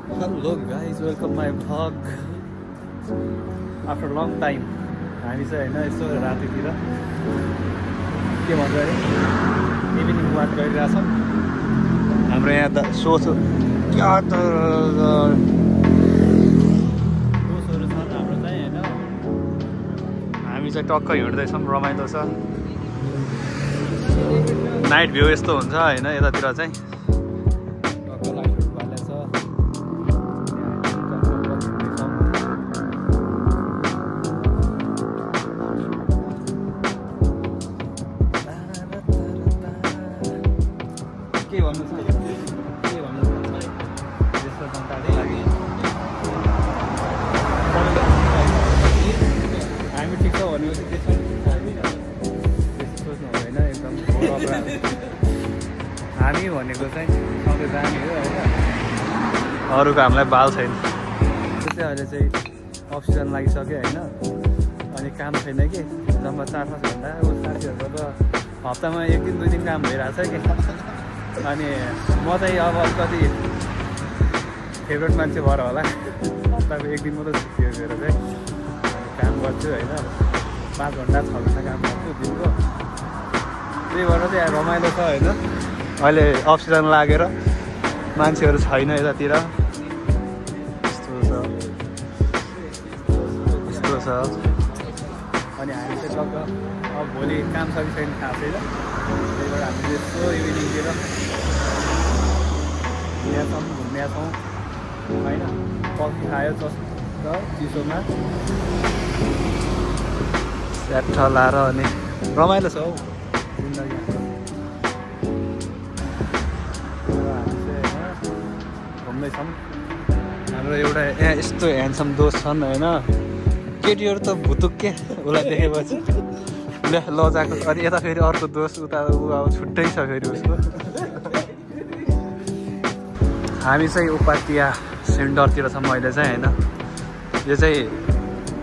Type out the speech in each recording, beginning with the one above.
Hello guys, welcome my vlog. After long time हामी चाहिँ हैन यस्तो रातितिर के भन्छ अरे इभिनिङ वाक गरिरहेछौँ। हाम्रो यहाँ त सोच क्या त दोषहरू छन् हाम्रो चाहिँ हैन। हामी चाहिँ टक्क हिँड्दैछौँ, रमाइलो छ। नाइट भ्यू यस्तो हुन्छ हैन यतातिर चाहिँ। के भन्नु छ त्यस्तो जनताको लागि हामी ठिक छ भनेपछि त्यसो सोच्नु हुँदैन। एकदम हामी भनेको चाहिँ सधैँ जाने हो होइन। अरूको हामीलाई बाल छैन। त्यस्तै अहिले चाहिँ अक्सिजन लागिसक्यो होइन। अनि काम छैन कि जम्मा 4-5 घन्टा साथीहरूको त हप्तामा 1 दिन 2 दिन काम भइरहेछ कि। अनि म चाहिँ अब अलिकति फेभरेट मान्छे भएर होला हप्ताको 1 दिन मात्रै छुट्टी गरेर चाहिँ काम गर्छु होइन। 5 घन्टा 6 घन्टा काम गर्छु दिनको। त्यही भएर चाहिँ रमाइलो छ होइन। अहिले अक्सिजन लागेर मान्छेहरू छैन यतातिर। यस्तो छ अनि हामी चाहिँ टक्क अब भोलि काम छ कि छैन थाहा छैन। त्यही भएर हामीले यस्तो इभिनिङतिर यहाँ छौँ घुम्ने छौँ होइन। कफी खायो जस्तो चिसोमा स्याट लाएर अनि रमाइलो छ हौ जिन्दगी हाम्रो। हामी चाहिँ होइन घुम्दैछौँ। हाम्रो एउटा यहाँ यस्तो ह्यान्डसम दोस्त छन् होइन। केटीहरू त भुतुक्के उसलाई देखेपछि लजाएको। अनि यता फेरि अर्को दोस्त उता ऊ अब छुट्टै छ फेरि उसको। हामी चाहिँ उपाध्याय सेन्टरतिर छौँ अहिले चाहिँ होइन। यो चाहिँ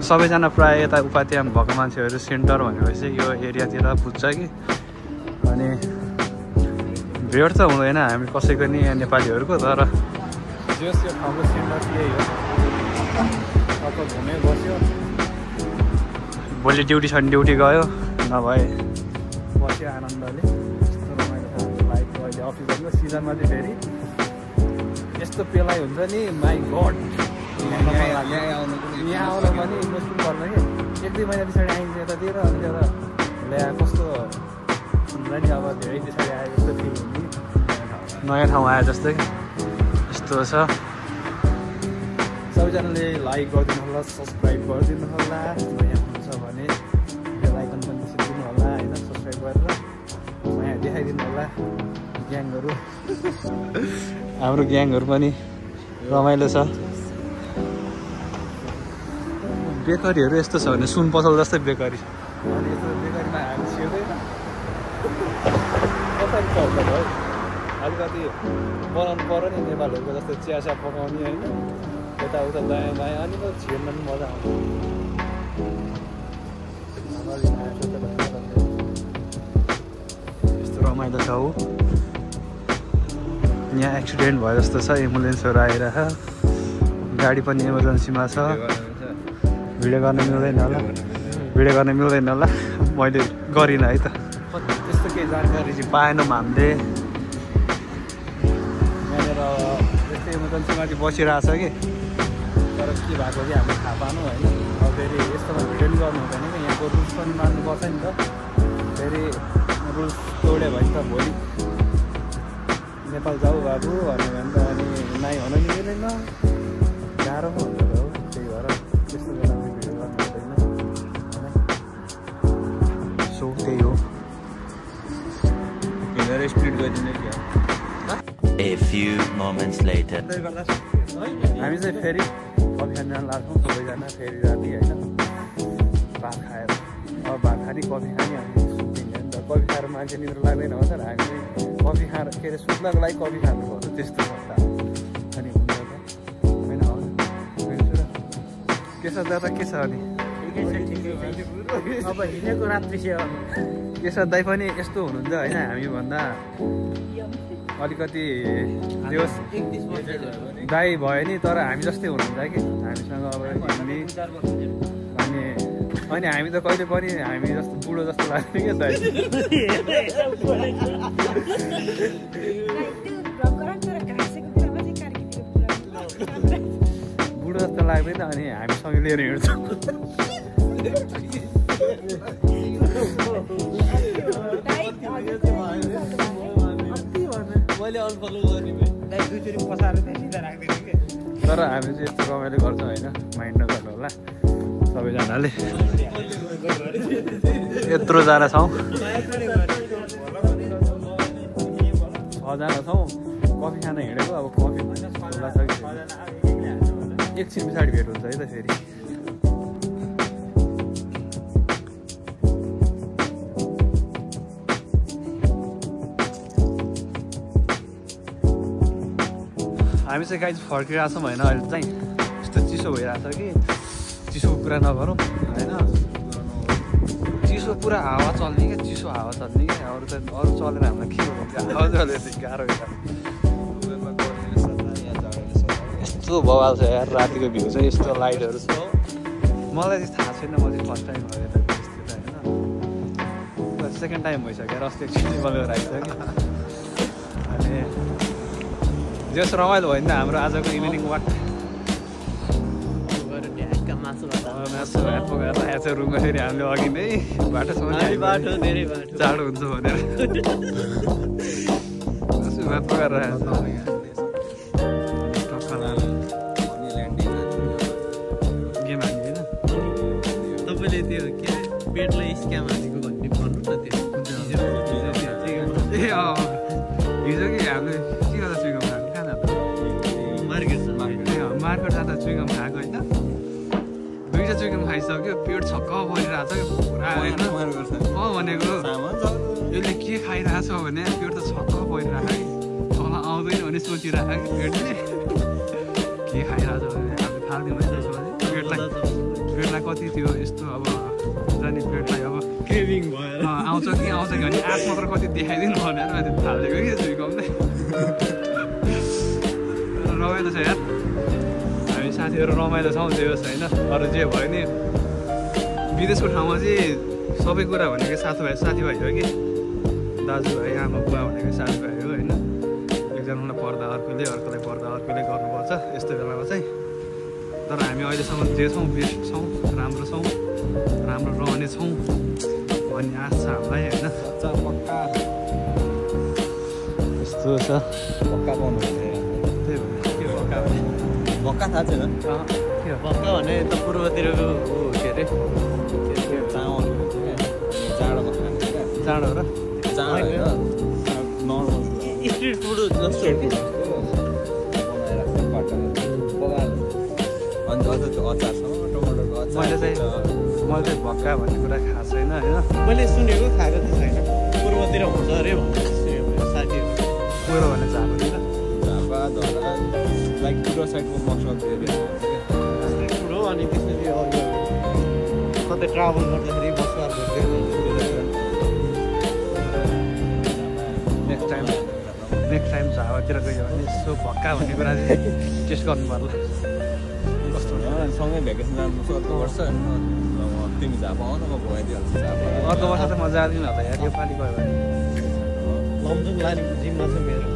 सबैजना प्रायः यता उपाध्याय भएको मान्छेहरू सेन्टर भनेपछि यो एरियातिर बुझ्छ कि। अनि भेट त हुँदैन हामी कसैको नि यहाँ नेपालीहरूको। तर जस यो ठाउँको सेन्टर यही हो। अब घुमे बस्यो, भोलि ड्युटी छ भने ड्युटी गयो, नभए बस्यो आनन्दले। यस्तो रमाइलो छ लाइफ। अहिले अफिसको सिजनमा चाहिँ फेरि यस्तो पेलाइ हुन्छ नि माई गड। यहाँ आउनु पनि मुस्किल पर्छ कि। 1-2 महिना पछाडि आइन्छ यतातिर। अनि त्यता ल्या कस्तो हुन्छ नि अब धेरै पछाडि आयो जस्तो फिल हुन्छ। नयाँ ठाउँ आयो जस्तै यस्तो छ। सबैजनाले लाइक गरिदिनु होला, सब्सक्राइब गरिदिनु होला। नयाँ हुन्छ भने बेल आइकन पनि थिचिदिनु होला होइन। सब्सक्राइब गरेर नयाँ देखाइदिनु होला। ग्याङहरू हाम्रो ग्याङहरू पनि रमाइलो छ। बेकरीहरू यस्तो छ भने सुन पसल जस्तै बेकरी। अनि यस्तो बेकरीमा हामी छिर्दैन कसरी चल्छ है। अलिकति बनाउनु पऱ्यो नि नेपालहरूको जस्तो चिया पकाउने होइन। यताउता दायाँ बायाँ अनि त छिर्न पनि मजा आउँछ। यस्तो रमाइलो छ हौ। यहाँ एक्सिडेन्ट भयो जस्तो छ। एम्बुलेन्सहरू आइरह, गाडी पनि इमर्जेन्सीमा छ। भिडियो गर्न मिल्दैन होला, भिडियो गर्न मिल्दैन होला। मैले गरिनँ है त। त्यस्तो केही जानकारी चाहिँ पाएनौँ हामीले। यहाँनिर त्यस्तै इमर्जेन्सीमा चाहिँ बसिरहेछ कि। तर के भएको चाहिँ हामीले थाहा पाएनौँ होइन। अब फेरि यस्तोमा भिडियो पनि गर्नु हुँदैन कि। यहाँको रुल्स पनि मान्नुपर्छ नि त। फेरि रुल्स तोड्यो भने त भोलि नेपाल जाऊ बाबु भन्यो भने त अनि नाइ हुन नि मिलेन। गाह्रो पो हुन्छ त हो। त्यही भएर त्यस्तो बेला चाहिँ भिडियो गर्नु हुँदैन होइन। सो त्यही हो। हिँडेर स्पिड गरिदिने क्या। A few moments later. हामी चाहिँ फेरि कफी खान जान लाग्छौँ सबैजना। फेरि राति होइन भात खाएर अब भात खाने कफी खाने हामी सुत्दिन्छ नि त। कफी खाएर मान्छे निद्रा लाग्दैन हो। तर हामी चाहिँ कफी खाएर के अरे सुत्नको लागि कफी खानुपर्छ त्यस्तो अवस्था। अनि हुन्छ त होइन हो के छ दादा के छ अनि अब हिँडेको रात्रि के छ दाइ पनि यस्तो हुनुहुन्छ होइन। हामीभन्दा अलिकति जोस् दाइ भयो नि तर हामी जस्तै हुनुहुन्छ कि हामीसँग अब हिन्दी अनि हामी त कहिले पनि हामी जस्तो बुढो जस्तो लाग्छ क्या दाइ बुढो जस्तो लाग्दैन अनि हामीसँग लिएर हिँड्छौँ तर हामी चाहिँ यस्तो रमाइलो गर्छौँ होइन माइन्ड नगर्नु होला सबैजनाले यत्रोजना छौँ 6जना छौँ कफी खान हिँडेको अब कफी खुल्ला छ कि एकछिन पछाडि भेट हुन्छ है त फेरि हामी चाहिँ गाइज फर्किरहेको छौँ होइन अहिले चाहिँ यस्तो चिसो भइरहेको छ कि चिसोको कुरा नगरौँ होइन चिसो पुरा हावा चल्ने क्या चिसो हावा चल्ने क्या अरू चलेर हामीलाई के हुन्छ हावा चलेर गाह्रो यस्तो बवाल छ यार रातिको भ्यू चाहिँ यस्तो लाइटहरू छ मलाई चाहिँ थाहा छैन म चाहिँ फर्स्ट टाइम भयो यता होइन सेकेन्ड टाइम भइसक्यो अस्ति एकछिन बनाएर आइसक्यो अनि जस रमाइलो भयो नि त हाम्रो आजको इभिनिङ वाक मासु भात पकाएर आएको छ रुममा फेरि हामीले अघि नै बाटोसम्म जाडो हुन्छ भनेर मासु भात पकाएर आएको गेम हाल्ने होइन तपाईँले त्यो के पेटलाई स्क्याम हानेको भन्ने भन्नु न त्यो ए हिजो कि हामीले के गर्दा चुइगम खाएको कहाँ जाँदा मार्केट जाँदा चुइगम खाएको होइन दुईवटा चुइगम खाइसक्यो पेट छक्क परिरहेको छ पुरा होइन भनेको यसले के खाइरहेछ भने पेट त छक्क परिरहेको कि तल आउँदैन भने सोचिरहेको कि पेटले के खाइरहेछ भने अब फाल्दिउँ है पेटलाई कति त्यो यस्तो अब जाने पेटलाई अब क्रेभिङ भएर आउँछ कि भने आठ मात्र कति देखाइदिनु भनेर मैले थालेको कि चुइगमले रमाइलो छ यार हामी साथीहरू रमाइलो छौँ जे होस् होइन अरू जे भयो नि विदेशको ठाउँमा चाहिँ सबै कुरा भनेको साथीभाइ हो कि दाजुभाइ आमा बुवा भनेको साथीभाइ हो होइन एकजनालाई पर्दा अर्कोले अर्कोलाई गर्नुपर्छ यस्तो बेलामा चाहिँ तर हामी अहिलेसम्म जे छौँ बेस्ट छौँ राम्रो रहने छौँ भन्ने आश छ हामीलाई होइन पक्का यस्तो छ पक्का पाउनु त्यही भएर के पक्का भने पक्का थाहा छैन के हो पक्का भने त पूर्वतिरको के अरे चामल जाडोमा खाने क्या जाडो र जाडो नर्मल स्ट्रिट फुड जस्तो बनाइरहेको पकाएर अन्त अझ त्यो अचार छ टमाटरको अचार मैले चाहिँ भक्का भन्ने कुरा खाएको छैन होइन मैले सुनेको खाएको त छैन पूर्वतिर हुन्छ अरे भनेर सुनेको साथीहरू कुरो भने झापा झापा धरा लाइक पुरो साइडको मसक एरिया स्ट्रिट फुड हो अनि त्यसरी कतै ट्राभल गर्दाखेरि बसबार गर्दै नेक्स्ट टाइम झापातिर गयो भने यसो भक्का भन्ने कुरा चाहिँ टेस्ट गर्नु पर्ला कस्तो हुन्छ सँगै भेकेसन जानु अर्को वर्ष तिमी झापा आउन म भइदिइहाल्छु झापा अर्को वर्ष त मजा आउँदैन होला यार योपालि गयो भने लमजुङ लानेको जिम्मा छ मेरो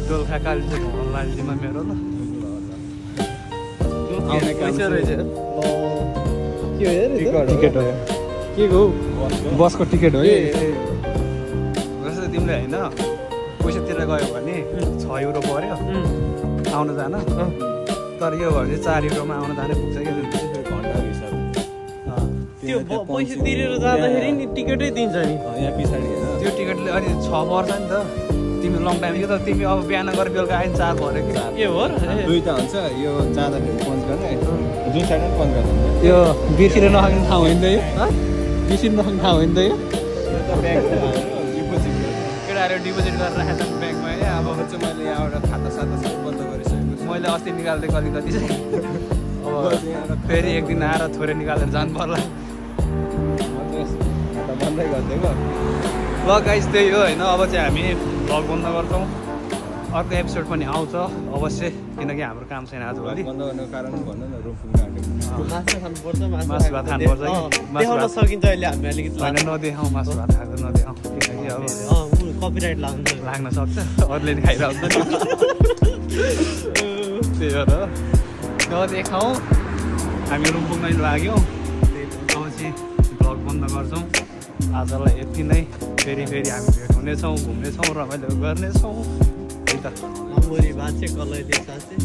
दोलखा कालिम्पोङ घुमाउनु लालिमा मेरो ल आउने काम रहेछ के हो टिकट हो के हो बसको टिकट हो है जस्तो तिमीले होइन पैसा तिरेर गयो भने 6 युरो पर्यो आउनु जान तर यो भने 4 युरोमा आउनु जाने पुग्छ क्या घन्टाको हिसाबले त्यो पैसा तिरेर जाँदाखेरि नि टिकटै दिन्छ नि यहाँ पछाडि होइन त्यो टिकटले अलि 6 पर्छ नि त तिमी लङ टाइम यो त तिमी अब बिहान गरेर बेलुका आइन 4 पर्यो कि के हो र दुईटा हुन्छ यो जाँदाखेरि पञ्च गर्ने जुन साइडमा पञ्च गर्ने यो बिर्सिएर नखाने ठाउँ होइन त यो बिर्सिनु नखाने ठाउँ होइन त यो त ब्याङ्क डिपोजिट केटाहरू डिपोजिट गरेर राखेको छ ब्याङ्कमा होइन अब चाहिँ मैले यहाँबाट खाता साता सबै बन्द गरिसकेको छु मैले अस्ति निकाल्दै कति चाहिँ अब फेरि एक दिन आएर थोरै निकालेर जानु पर्ला बन्दै गरिदिएको ल गाइस त्यही हो होइन अब चाहिँ हामी भ्लग बन्द गर्छौँ अर्को एपिसोड पनि आउँछ अवश्य, किनकि हाम्रो काम छैन आजभोलि। बन्द गर्नुको कारण भन्नु न, रुम पुग्न आँटेको। मासु खानुपर्छ, मासु भात खानुपर्छ कि देखाउन सकिन्छ अहिले हामी अलिकति होइन नदेखाउँ, मासु भात खाएको नदेखाउँ, किनकि अब कपिराइट लाग्न सक्छ, अरूले नि खाइरहन्छ नि। त्यही भएर नदेखाउँ, हामी रुम पुग्न लाग्यौँ। पछि भ्लग बन्द गर्छौँ। आजलाई यति नै, फेरि हामी भेट हुनेछौँ, घुम्नेछौँ, रमाइलो गर्नेछौँ है त। मोरी भात चाहिँ कसैले साँच्चै